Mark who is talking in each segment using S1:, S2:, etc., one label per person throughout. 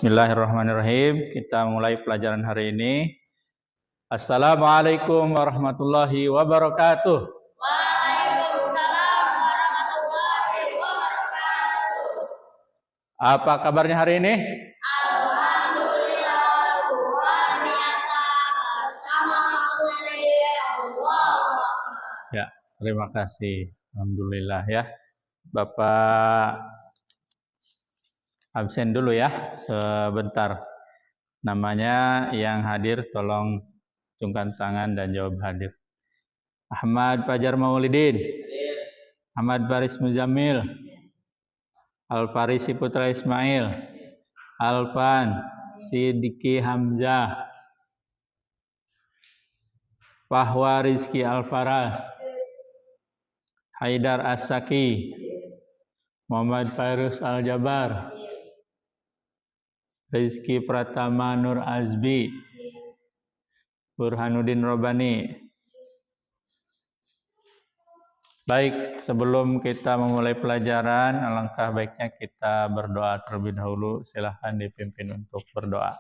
S1: Bismillahirrahmanirrahim. Kita mulai pelajaran hari ini. Assalamualaikum warahmatullahi wabarakatuh.
S2: Waalaikumsalam warahmatullahi wabarakatuh.
S1: Apa kabarnya hari ini?
S2: Alhamdulillah luar biasa bersama Allah.
S1: Ya, terima kasih. Alhamdulillah ya. Bapak absen dulu ya sebentar. Namanya yang hadir tolong acungkan tangan dan jawab hadir. Ahmad Fajar Maulidin, Ahmad Baris Muzamil, Al-Farisi Putra Ismail, Alfan Sidiki Hamzah, Fahwa Rizki Alfaras, Haidar As-Saki, Muhammad Fairuz Al-Jabar, Rizki Pratama Nur Azbi, Burhanuddin Robani. Baik, sebelum kita memulai pelajaran, alangkah baiknya kita berdoa terlebih dahulu. Silahkan dipimpin untuk berdoa.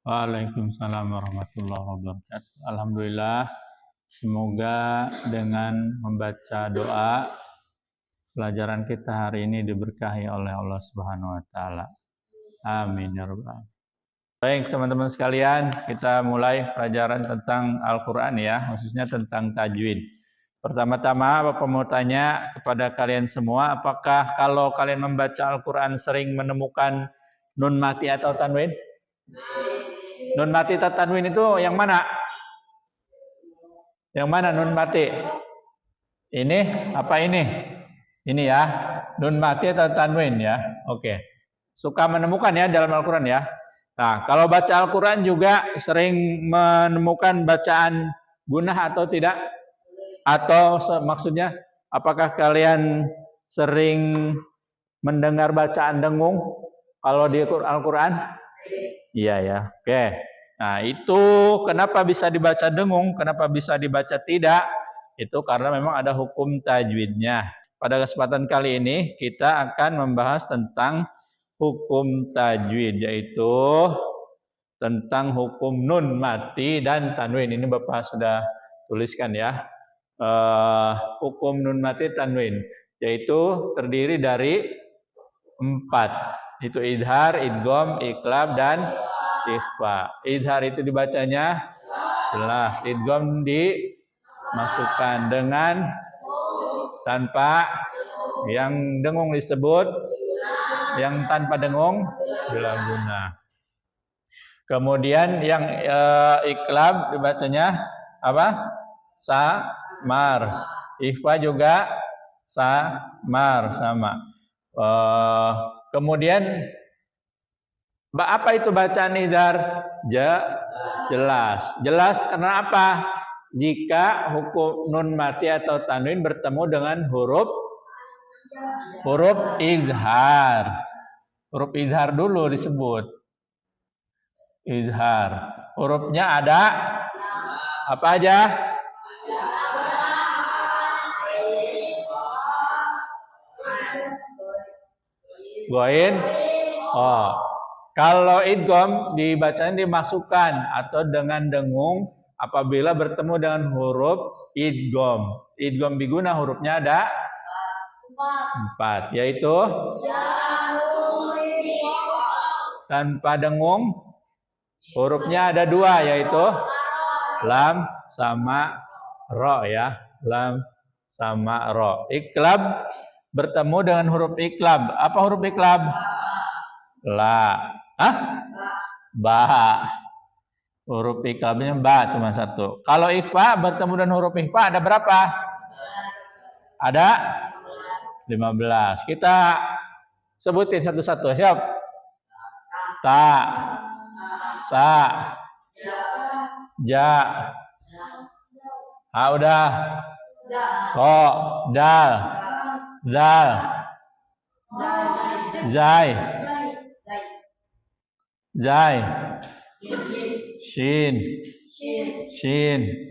S1: Waalaikumsalam warahmatullahi wabarakatuh. Alhamdulillah, semoga dengan membaca doa pelajaran kita hari ini diberkahi oleh Allah Subhanahu wa taala. Amin ya rabbal alamin. Baik, teman-teman sekalian, kita mulai pelajaran tentang Al-Qur'an ya, khususnya tentang tajwid. Pertama-tama Bapak mau tanya kepada kalian semua, apakah kalau kalian membaca Al-Qur'an sering menemukan nun mati atau tanwin? Nun mati atau tanwin itu yang mana? Yang mana nun mati? Ini apa ini? Ini ya, nun mati atau tanwin ya. Oke. Suka menemukan ya dalam Al-Qur'an ya. Nah, kalau baca Al-Qur'an juga sering menemukan bacaan gunah atau tidak? Atau maksudnya apakah kalian sering mendengar bacaan dengung kalau di Al-Qur'an? Iya ya. Oke. Nah, itu kenapa bisa dibaca dengung, kenapa bisa dibaca tidak? Itu karena memang ada hukum tajwidnya. Pada kesempatan kali ini kita akan membahas tentang hukum tajwid, yaitu tentang hukum nun mati dan tanwin. Ini Bapak sudah tuliskan ya. Hukum nun mati tanwin, yaitu terdiri dari 4. Itu idhar, idgham, iqlab, dan ikhfa. Idhar itu dibacanya jelas. Idgham dimasukkan dengan tanpa, yang dengung disebut, yang tanpa dengung bila guna. Kemudian yang iqlab dibacanya apa? Samar. Ikhfa juga samar, sama. Kemudian apa itu bacaan idhar? Jelas. Jelas karena apa? Jika hukum nun mati atau tanwin bertemu dengan huruf idhar. Huruf idhar dulu disebut idhar. Hurufnya ada apa aja? Goin. Oh, kalau idgham dibacanya dimasukkan atau dengan dengung apabila bertemu dengan huruf idgham. Idgham biguna hurufnya ada 4, yaitu tanpa dengung Hurufnya ada dua, yaitu lam sama ro ya. Lam sama ro. Iklab bertemu dengan huruf iklab. Apa huruf iklab? La. Hah? Ba. Huruf iklabnya ba cuma satu. Kalau ikhfa bertemu dengan huruf ikhfa ada berapa? Ada 15. Kita sebutin satu-satu. Siap? Ta, sa, ja. Ha udah. Ko, dal, zal, zai, zai, shin, shin,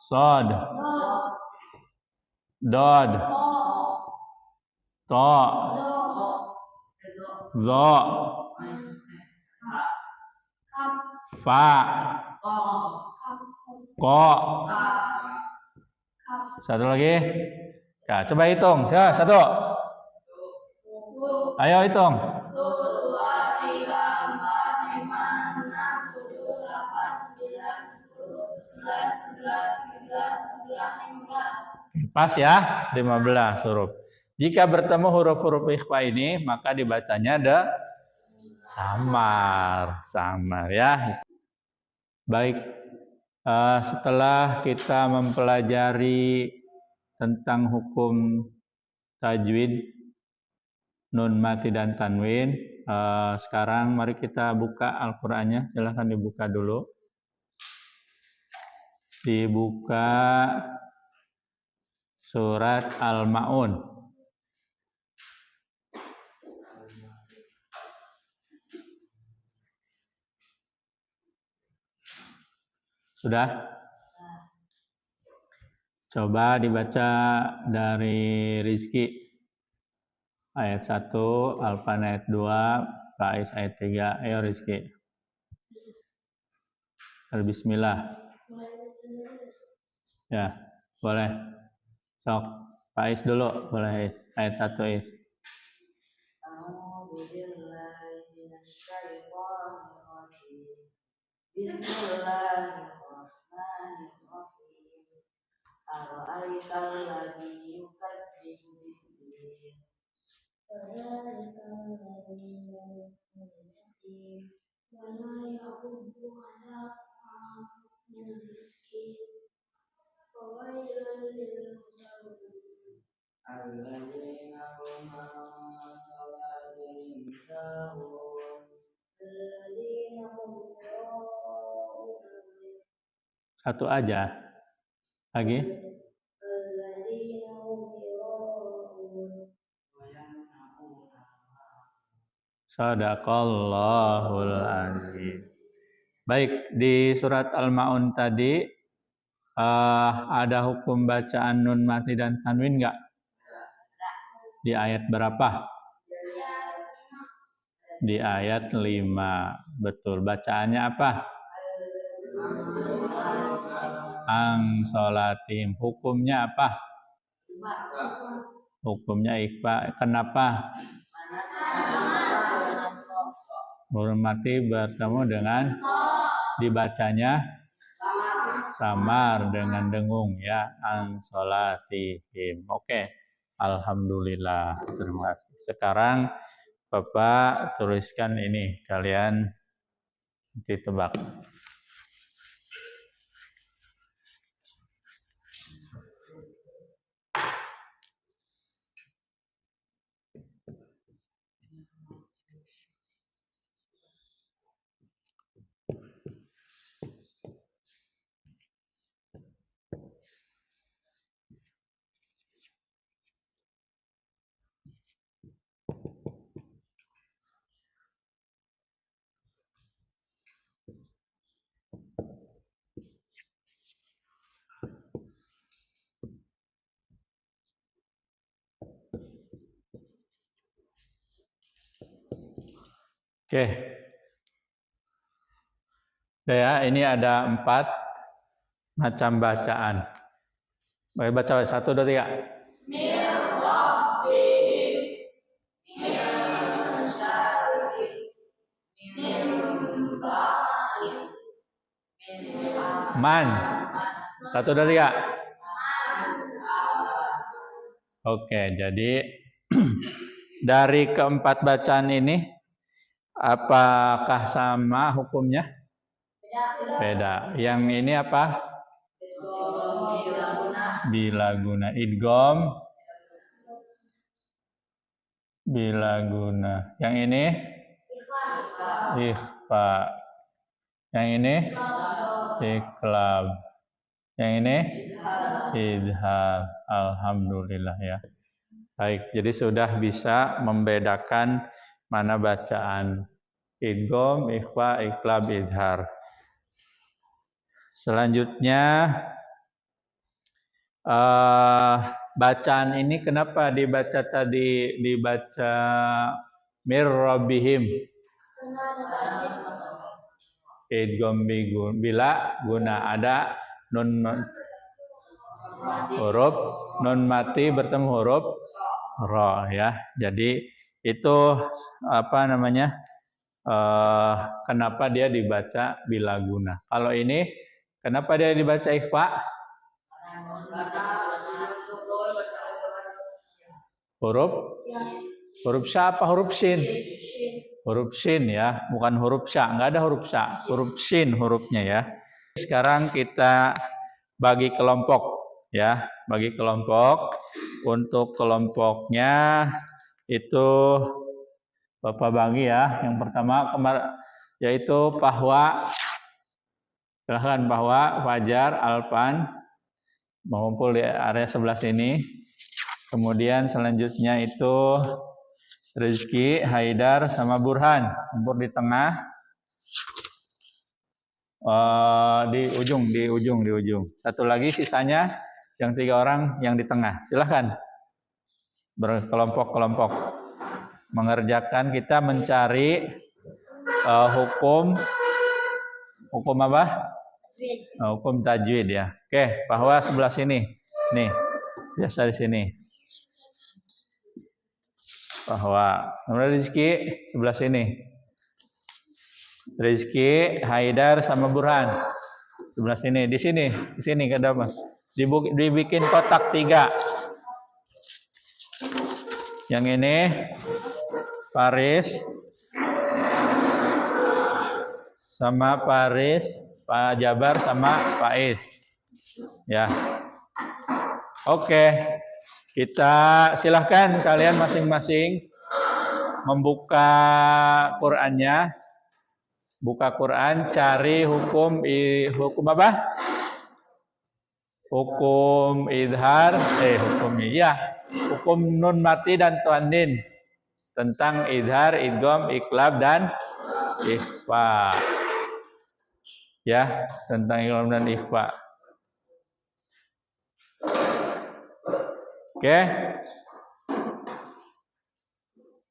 S1: sod, dod, to, zo, fa, ko. Satu lagi. Nah, coba hitung. Satu. Ayo hitung.
S2: 1, 2, 3, 4, 5, 6, 7, 8, 9, 10, 11, 12, 13, 14, 15.
S1: Pas ya, 15 huruf. Jika bertemu huruf-huruf ikhfa ini, maka dibacanya ada samar ya. Baik, setelah kita mempelajari tentang hukum tajwid, nun mati dan tanwin, sekarang mari kita buka Al-Qur'annya. Silahkan dibuka dulu. Dibuka surat Al-Ma'un. Sudah? Coba dibaca dari Rizki ayat 1, Alfan ayat 2, Faiz ayat 3. Ayo Rizki. Bismillah. Ya, boleh. Sok, Faiz dulu, boleh. Ayat 1 Is.
S3: Bismillahirrahmanirrahim. Ara'aital ladzi yukadzibu bid-din. Fadzalikal ladzi yad'ul yatim wa la yahuddu 'ala ta'amil miskin. Fawailul lil musallin. Alladzina hum 'an salatihim sahun. Alladzina hum yura'un.
S1: Satu aja. Lagi. Shadaqallahul azim. Baik, di surat Al-Ma'un tadi ada hukum bacaan nun mati dan tanwin enggak? Di ayat berapa? Di ayat 5. Betul. Bacaannya apa? Ang sholatim. Hukumnya apa? Hukumnya ikhfa. Kenapa? Huruf mati bertemu dengan dibacanya samar dengan dengung ya. Ang sholatihim. Oke. Alhamdulillah. Terima kasih. Sekarang Bapak tuliskan ini. Kalian ditebak. Oke. Ya, ini ada 4 macam bacaan. Baca 1, 2, 3.
S2: Min
S1: Man. 1, 2, 3. Oke, jadi dari keempat bacaan ini, apakah sama hukumnya? Beda. Yang ini apa? Bilaguna. Idgham bilaguna. Yang ini? Ikhfa. Yang ini? Iqlab. Yang ini? Idhar. Alhamdulillah ya. Baik, jadi sudah bisa membedakan mana bacaan idgham, ikhfa, iqlab, idhar. Selanjutnya bacaan ini kenapa dibaca tadi dibaca mir rabbihim? Idgham bila guna ada nun huruf nun mati bertemu huruf ra ya. Jadi itu apa namanya? Kenapa dia dibaca bila guna? Kalau ini kenapa dia dibaca ikhfa? Huruf sya apa huruf sin? Huruf sin ya, bukan huruf sya. Enggak ada huruf sya, huruf sin hurufnya ya. Sekarang kita bagi kelompok ya, bagi kelompok. Untuk kelompoknya itu Bapak bagi ya. Yang pertama yaitu Pahwa. Silahkan Pahwa, Fajar, Alpan mengumpul di area sebelah sini. Kemudian selanjutnya itu Rizky, Haidar, sama Burhan kumpul di tengah. Di ujung. Satu lagi sisanya yang 3 orang yang di tengah. Silahkan berkelompok-kelompok mengerjakan. Kita mencari hukum apa? Hukum tajwid ya. Oke, bahwa sebelah sini. Nih, biasa di sini. Bahwa kemudian Rizky sebelah sini. Rizky, Haidar, sama Burhan sebelah sini. Di sini ke depan. Dibikin kotak 3. Yang ini Faris sama Faris, Pak Jabar sama Faiz. Ya. Oke. Kita silahkan kalian masing-masing membuka Qur'annya. Buka Quran, cari hukum apa? Hukum idhar, hukum nun mati dan tanwin tentang idhar, idgham, iqlab dan ikhfa. Ya, tentang idgham dan ikhfa. Oke.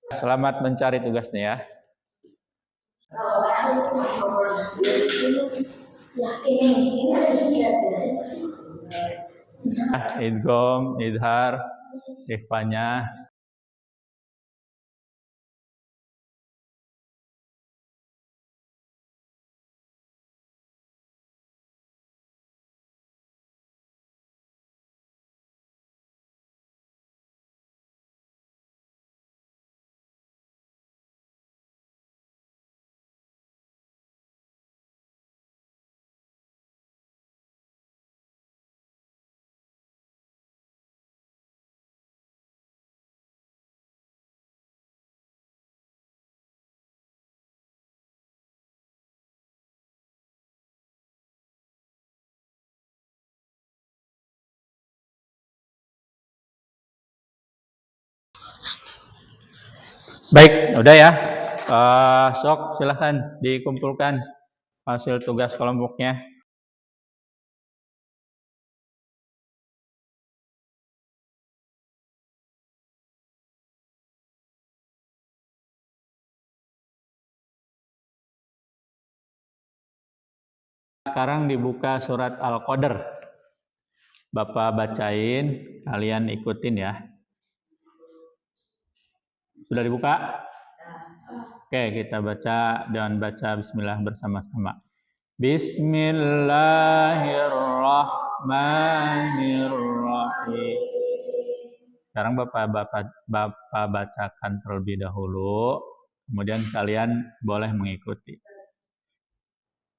S1: Selamat mencari tugasnya ya. Idgham, idhar, ikhfanya. Baik, udah ya. Sok silahkan dikumpulkan hasil tugas kelompoknya. Sekarang dibuka surat Al-Qadr. Bapak bacain, kalian ikutin ya. Sudah dibuka? Oke, kita baca dan baca bismillah bersama-sama. Bismillahirrahmanirrahim. Sekarang Bapak bacakan terlebih dahulu, kemudian kalian boleh mengikuti.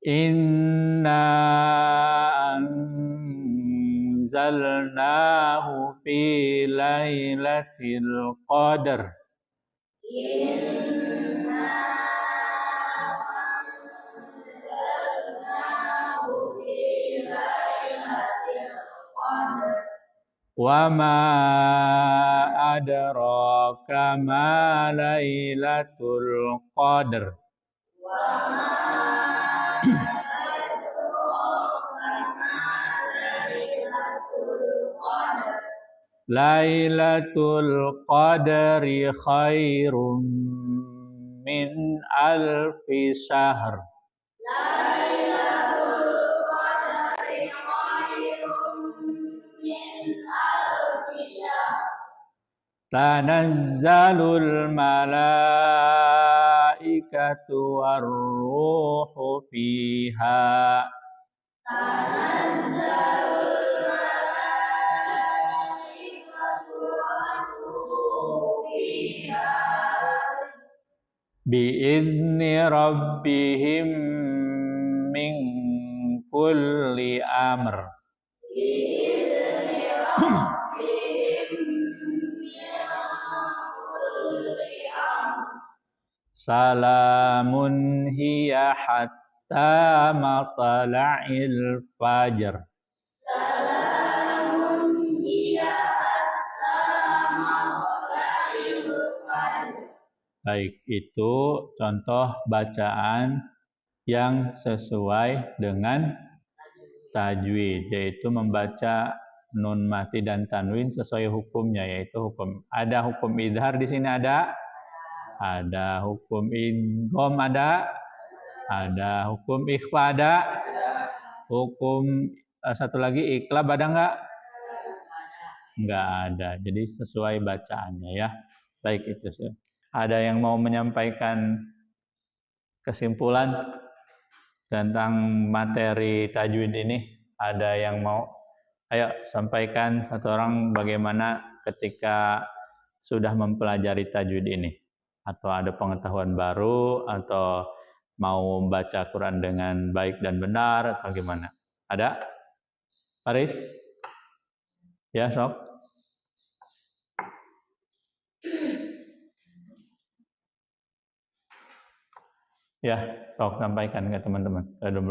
S1: Inna anzalnahu fi lailatul qadar. Wa ma adraka ma lailatul qadar. Lailatul qadri khairum min alfi syahr. Tanazzalul malaikatu warruhu fiha. Bi'izni rabbihim min kulli amr. Salamun hiya hatta matla'il fajr. Baik, itu contoh bacaan yang sesuai dengan tajwid, yaitu membaca nun mati dan tanwin sesuai hukumnya, yaitu ada hukum idhar di sini ada hukum idgham ada hukum ikhfa ada, hukum satu lagi iqlab ada enggak ada. Jadi sesuai bacaannya ya. Baik, itu sih. Ada yang mau menyampaikan kesimpulan tentang materi tajwid ini? Ada yang mau? Ayo sampaikan satu orang bagaimana ketika sudah mempelajari tajwid ini. Atau ada pengetahuan baru, atau mau baca Quran dengan baik dan benar, atau gimana? Ada? Faris? Ya, sok. Ya, sok sampaikan ke teman-teman. Jadi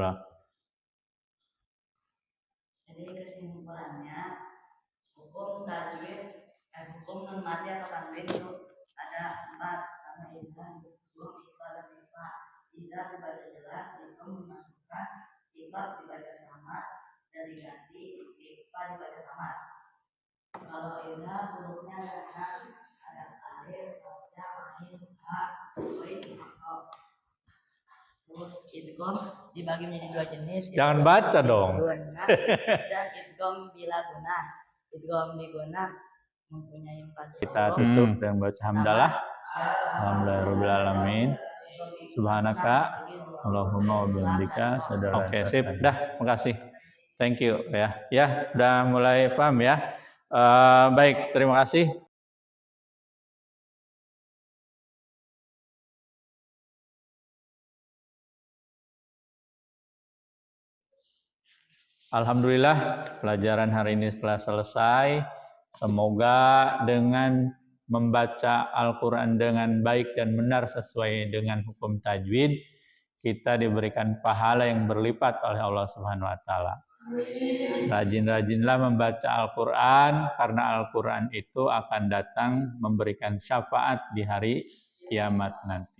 S4: kesimpulannya, hukum tajwid, hukum nun mati atau tanwin itu ada 4, karena idgham, idgham, ikhfa dan ikhfa. Idgham dibaca jelas, idgham dimasukkan, ikhfa dibaca samar dan diganti, ikhfa dibaca samar. Kalau idgham hurufnya ada alif, ya, ain, ha, wain, terus idgham dibagi menjadi 2 jenis.
S1: Jangan baca dong.
S4: Dan idgham bila gunah. Idgham bi gunah mempunyai 4
S1: Kita tutup dengan baca hamdalah. Alhamdulillahirabbil alamin. Subhanaka Allahumma wa bihamdika. Oke, sip. Dah, makasih. Thank you ya. Ya, udah mulai paham ya. Baik, terima kasih. Alhamdulillah, pelajaran hari ini telah selesai. Semoga dengan membaca Al-Quran dengan baik dan benar sesuai dengan hukum tajwid, kita diberikan pahala yang berlipat oleh Allah Subhanahu wa Ta'ala. Rajin-rajinlah membaca Al-Quran, karena Al-Quran itu akan datang memberikan syafaat di hari kiamat nanti.